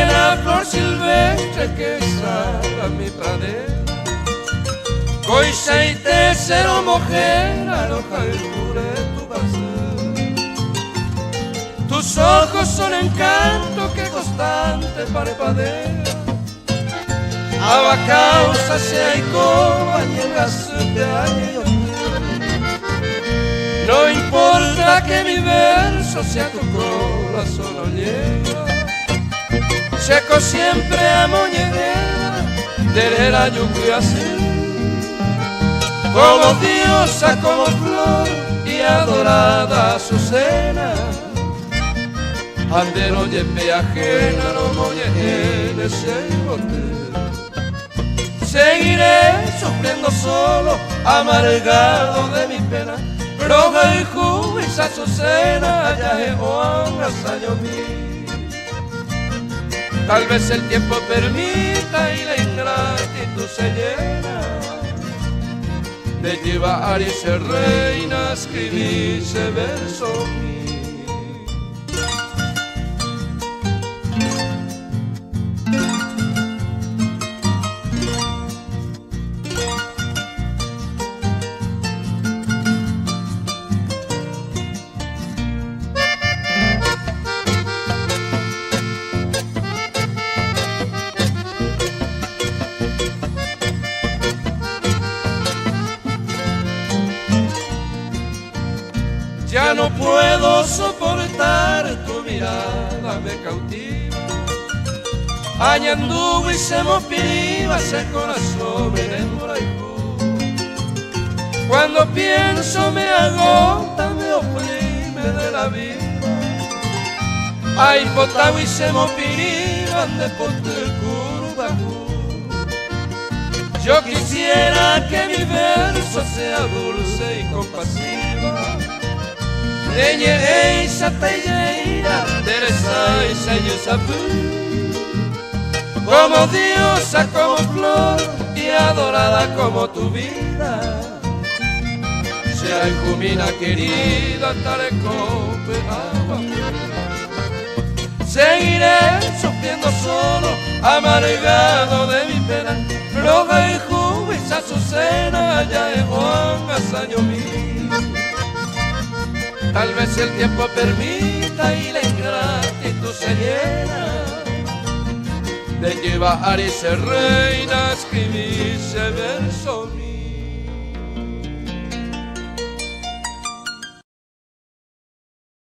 serena flor silvestre que besaba mi pradera. Coisa y tesero mojera, roja y pura tu paseo. Tus ojos son encanto que constante parpadea. A causa se hay coba y el gas de año. No importa que mi verso sea tu corazón no llega. Seco siempre a moñedera del año que hace. Como diosa, como flor y adorada azucena. Ande no lleve ajena, no moñe en ese hotel. Seguiré sufriendo solo, amargado de mi pena. Roja y jubis azucena, ya es año mí. Tal vez el tiempo permita y la ingratitud se llena de llevar ese reina, escribir ese verso mío. Ya no puedo soportar tu mirada, me cautiva. Añandugo y se mopiva, ese corazón me enamora y cuando pienso me agota, me oprime de la vida. Ay, potagua y se mopiva, de pote curva. Yo quisiera que mi verso sea dulce y compasiva. Leñe esa talleira, Teresa esa yusapu. Como diosa, como flor y adorada como tu vida. Sea jumina querida, tarecope, agua. Seguiré sufriendo solo, amargado de mi pena. Roja y jubis azucena, ya es Juan año mío. Tal vez el tiempo permita y la ingratitud se llena de llevar ese reina, escribir ese verso mío.